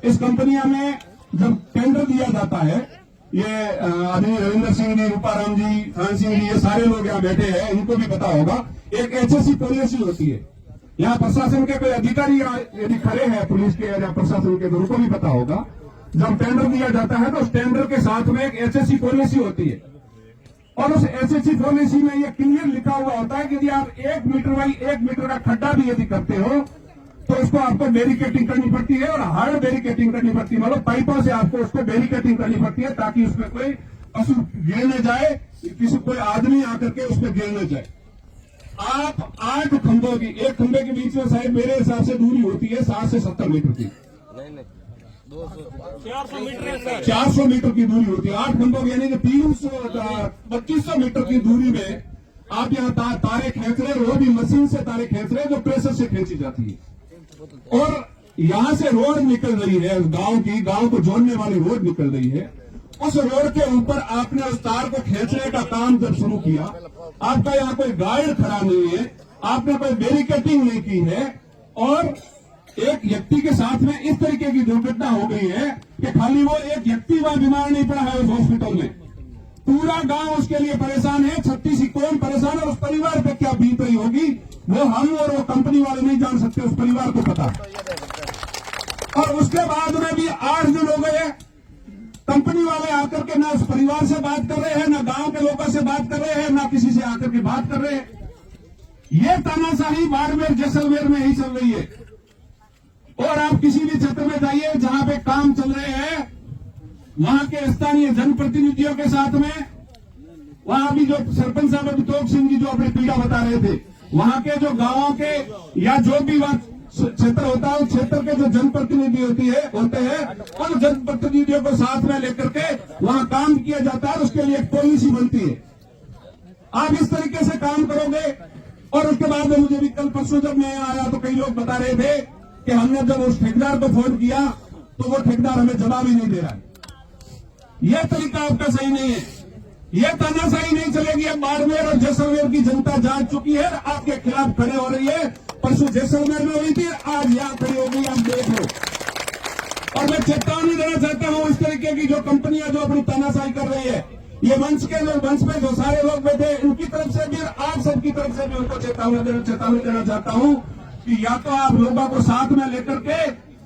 इस कंपनियां में जब टेंडर दिया जाता है, ये अभी रविंदर सिंह जी, रूपाराम जी, खान सिंह जी, ये सारे लोग यहाँ बैठे हैं, इनको भी पता होगा। एक एचएससी पॉलिसी होती है। यहाँ प्रशासन के कोई अधिकारी यदि खड़े हैं पुलिस के या प्रशासन के, तो उनको भी पता होगा। जब टेंडर दिया जाता है तो उस टेंडर के साथ में एक एचएससी पॉलिसी होती है, और उस एचएससी पॉलिसी में ये क्लियर लिखा हुआ होता है कि यदि आप 1 मीटर बाई 1 मीटर का खड्डा भी यदि करते हो तो उसको आपको बैरिकेटिंग करनी पड़ती है, और हार्ड बैरिकेटिंग करनी पड़ती है, मतलब पाइपों से आपको उसको बैरिकेटिंग करनी पड़ती है, ताकि उसमें कोई पशु गिर न जाए, कोई आदमी आकर के उसमें गिर न जाए। आप 8 खंभों की, एक खंभे के बीच में शायद मेरे हिसाब से दूरी होती है 60 से 70 मीटर की, 400 मीटर की दूरी होती है। 8 खंभों की यानी कि 2500 मीटर की दूरी में आप यहाँ तारे खींच रहे, वो भी मशीन से तारे खींच रहे, जो प्रेशर से खींची जाती है। और यहां से रोड निकल रही है, गांव को जोड़ने वाली रोड निकल रही है। उस रोड के ऊपर आपने उस तार को खींचने का काम जब शुरू किया, आपका यहाँ कोई गाइड खड़ा नहीं है, आपने कोई बैरिकेटिंग नहीं की है, और एक व्यक्ति के साथ में इस तरीके की दुर्घटना हो गई है कि खाली वो एक व्यक्ति वहां बीमार नहीं पड़ा है उस हॉस्पिटल में, पूरा गांव उसके लिए परेशान है। 36 कौन परेशान है, उस परिवार पे क्या बीत रही होगी, वो हम और वो कंपनी वाले नहीं जान सकते, उस परिवार को पता। और उसके बाद में भी 8 दिन हो गए, कंपनी वाले आकर के ना उस परिवार से बात कर रहे हैं, ना गांव के लोगों से बात कर रहे हैं, ना किसी से आकर के बात कर रहे हैं। ये तानाशाही बाड़मेर जैसलमेर में ही चल रही है। और आप किसी भी क्षेत्र में जाइए जहां पे काम चल रहे हैं, वहां के स्थानीय जनप्रतिनिधियों के साथ में, वहां भी जो सरपंच साहब अभितोष सिंह जी जो अपनी पीड़ा बता रहे थे, वहां के जो गांवों के या जो भी वहां क्षेत्र होता है, उस क्षेत्र के जो जनप्रतिनिधि होते हैं, उन जनप्रतिनिधियों को साथ में लेकर के वहां काम किया जाता है, उसके लिए एक पॉलिसी बनती है। आप इस तरीके से काम करोगे। और उसके बाद में मुझे भी कल परसों जब मैं आया तो कई लोग बता रहे थे कि हमने जब उस ठेकेदार को फोन किया तो वो ठेकेदार हमें जवाब ही नहीं दे रहा है। यह तरीका आपका सही नहीं है, यह तानाशाही नहीं चलेगी। अब बाड़मेर और जैसलमेर की जनता जाग चुकी है, आपके खिलाफ खड़े हो रही है। परसों जैसलमेर में हुई थी, आज यहां खड़ी हो गई, आप देख लो। और मैं चेतावनी देना चाहता हूं, इस तरीके की जो कंपनियां जो अपनी तानाशाही कर रही है, ये मंच पे जो सारे लोग बैठे, उनकी तरफ से भी, आप सबकी तरफ से भी उनको चेतावनी देना चाहता हूं कि या तो आप लोगों को साथ में लेकर के,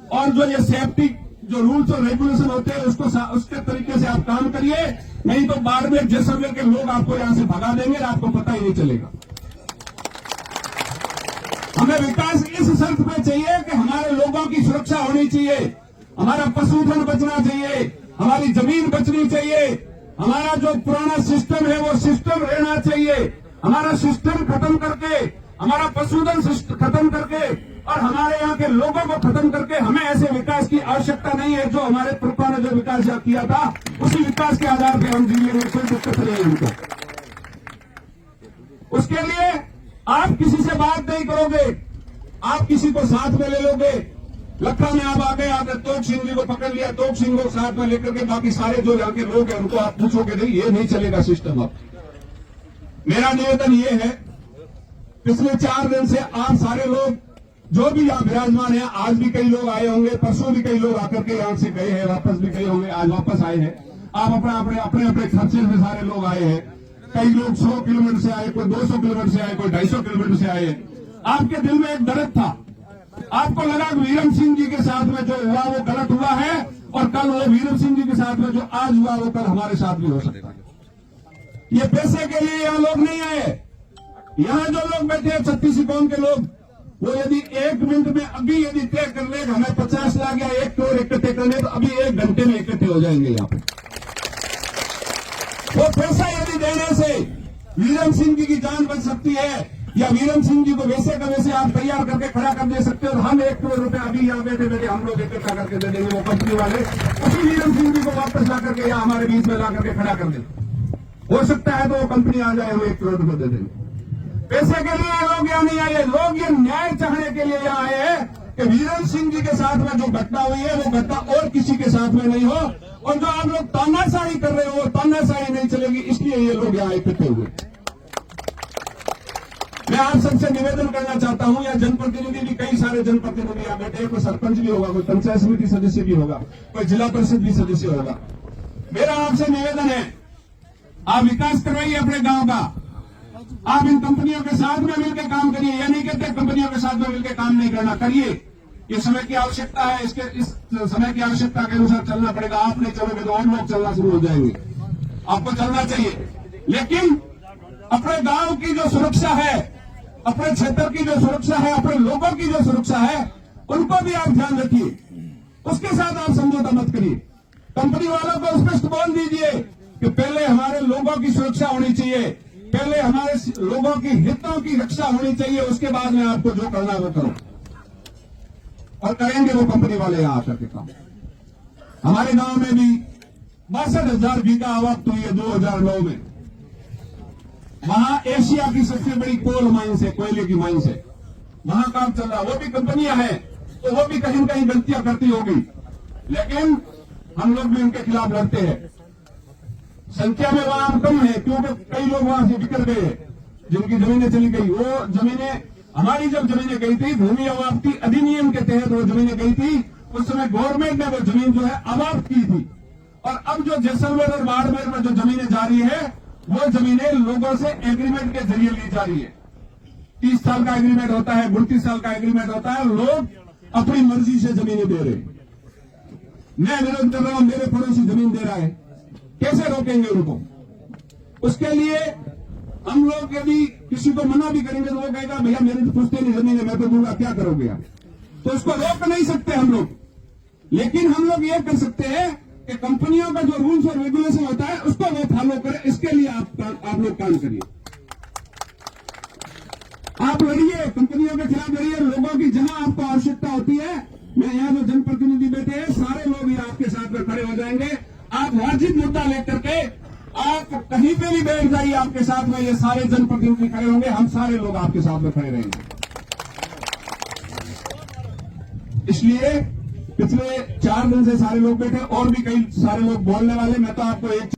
और जो ये सेफ्टी जो रूल्स और रेगुलेशन होते हैं उसके तरीके से आप काम करिए, नहीं तो बाड़मेर जैसलमेर के लोग आपको यहां से भगा देंगे, आपको पता ही नहीं चलेगा। हमें विकास इस शर्त पे चाहिए कि हमारे लोगों की सुरक्षा होनी चाहिए, हमारा पशुधन बचना चाहिए, हमारी जमीन बचनी चाहिए, हमारा जो पुराना सिस्टम है वो सिस्टम रहना चाहिए। हमारा सिस्टम खत्म करके, हमारा पशुधन खत्म करके, और हमारे यहाँ के लोगों को खत्म करके हमें ऐसे विकास की आवश्यकता नहीं है। जो हमारे पुरखों ने जो विकास किया था, उसी विकास के आधार पर हम जिएंगे, कोई दिक्कत नहीं है हमको। उसके लिए आप किसी से बात नहीं करोगे, आप किसी को साथ में ले लोगे। लखा में आप आगे तोप सिंह जी को पकड़ लिया, तोप सिंह को साथ में लेकर के बाकी सारे जो यहाँ के लोग हैं उनको आप पूछोगे नहीं, ये नहीं चलेगा सिस्टम। अब मेरा निवेदन ये है, पिछले 4 दिन से आप सारे लोग जो भी यहाँ विराजमान है, आज भी कई लोग आए होंगे, परसों भी कई लोग आकर के यहाँ से गए हैं, वापस भी गए होंगे, आज वापस आए हैं। आप अपने खर्चे में सारे लोग आए हैं। कई लोग 100 किलोमीटर से आए, कोई 200 किलोमीटर से आए, कोई 250 किलोमीटर से आए। आपके दिल में एक दर्द था, आपको लगा कि वीरम सिंह जी के साथ में जो हुआ वो गलत हुआ है, और कल वो वीरम सिंह जी के साथ में जो आज हुआ वो कल हमारे साथ भी हो सकता है। ये पैसे के लिए यहाँ लोग नहीं आए। यहाँ जो लोग बैठे हैं 36 कौम के लोग, वो यदि 1 मिनट में अभी यदि तय कर ले हमें 50 लाख या 1 करोड़ इकट्ठे करने, तो अभी 1 घंटे में इकट्ठे हो जाएंगे यहाँ पे। वो पैसा यदि देने से वीरम सिंह जी की जान बच सकती है, या वीरम सिंह जी को वैसे का वैसे आप तैयार करके खड़ा कर दे सकते हो, और हम 1 करोड़ रुपए अभी यहाँ बैठे बैठे हम लोग इकट्ठा करके दे देंगे। वो कंपनी वाले उसी वीरम सिंह जी को वापस ला करके यहाँ हमारे बीच में ला करके खड़ा कर दे। हो सकता है तो वो कंपनी आ जाए, वो 1 करोड़ रुपए दे देंगे। पैसे के लिए लोग यहाँ नहीं आए, लोग ये न्याय चाहने के लिए यहाँ आए हैं कि वीरम सिंह जी के साथ में जो घटना हुई है वो घटना और किसी के साथ में नहीं हो, और जो आप लोग तानाशाही कर रहे हो वो तानाशाही नहीं चलेगी, इसलिए ये लोग यहाँ इकट्ठे हुए। मैं आप सबसे निवेदन करना चाहता हूं, या जनप्रतिनिधि भी, कई सारे जनप्रतिनिधि यहाँ बैठे, कोई सरपंच भी होगा, कोई पंचायत समिति सदस्य भी होगा, कोई जिला परिषद भी सदस्य होगा। मेरा आपसे निवेदन है, आप विकास करवाइए अपने गांव का। आप इन कंपनियों के साथ में मिलकर काम करिए। यह नहीं कहते कंपनियों के साथ में मिलकर काम नहीं करना, करिए। ये समय की आवश्यकता है, इस समय की आवश्यकता के अनुसार चलना पड़ेगा। आप नहीं चलोगे तो और लोग चलना शुरू हो जाएंगे। आपको चलना चाहिए, लेकिन अपने गांव की जो सुरक्षा है, अपने क्षेत्र की जो सुरक्षा है, अपने लोगों की जो सुरक्षा है, उनको भी आप ध्यान रखिए। उसके साथ आप समझौता मत करिए। कंपनी वालों को स्पष्ट बोल दीजिए कि पहले हमारे लोगों की सुरक्षा होनी चाहिए, पहले हमारे लोगों की हितों की रक्षा होनी चाहिए, उसके बाद में आपको जो करना है वो करो। और करेंगे वो कंपनी वाले यहां आकर के काम। हमारे गांव में भी 62,000 बीघा आवक हुई है 2009 में। वहां एशिया की सबसे बड़ी कोल माइंस है, कोयले की माइंस है, वहां काम चल रहा। वो भी कंपनियां हैं, तो वो भी कहीं न कहीं गलतियां करती होगी, लेकिन हम लोग भी उनके खिलाफ लड़ते हैं। संख्या में वहां कम है, क्योंकि कई लोग वहां से बिखर गए, जिनकी जमीनें चली गई। वो जमीनें, हमारी जब जमीनें गई थी, भूमि अवाप्ति अधिनियम के तहत वो जमीनें गई थी, उस समय गवर्नमेंट ने वो जमीन जो है अवाप्त की थी। और अब जो जैसलमेर और बाड़मेर में जो जमीनें जा रही है, वो जमीनें लोगों से एग्रीमेंट के जरिए ली जा रही है। 30 साल का एग्रीमेंट होता है, 29 साल का एग्रीमेंट होता है, लोग अपनी मर्जी से जमीनें दे रहे हैं। मैं विरोध कर रहा हूं, मेरे पड़ोसी जमीन दे रहा है, कैसे रोकेंगे उनको? उसके लिए हम लोग यदि किसी को मना भी करेंगे तो वो कहेगा भैया मेरी तो पूछते नहीं जमीन है, मैं तो दूंगा, क्या करोगे आप? तो उसको रोक नहीं सकते हम लोग, लेकिन हम लोग ये कर सकते हैं कि कंपनियों का जो रूल्स और रेगुलेशन होता है उसको वो फॉलो करें। इसके लिए आप लोग काम करिए, आप लड़िए, कंपनियों के खिलाफ लड़िए। लोगों की जहां आपको आवश्यकता होती है, मैं यहाँ जो जनप्रतिनिधि बैठे हैं सारे लोग यहाँ आपके साथ में खड़े हो जाएंगे। आप वाजिब मुद्दा लेकर के आप कहीं पे भी बैठ जाइए, आपके साथ में ये सारे जनप्रतिनिधि खड़े होंगे, हम सारे लोग आपके साथ में खड़े रहेंगे। इसलिए पिछले 4 दिन से सारे लोग बैठे, और भी कई सारे लोग बोलने वाले। मैं तो आपको एक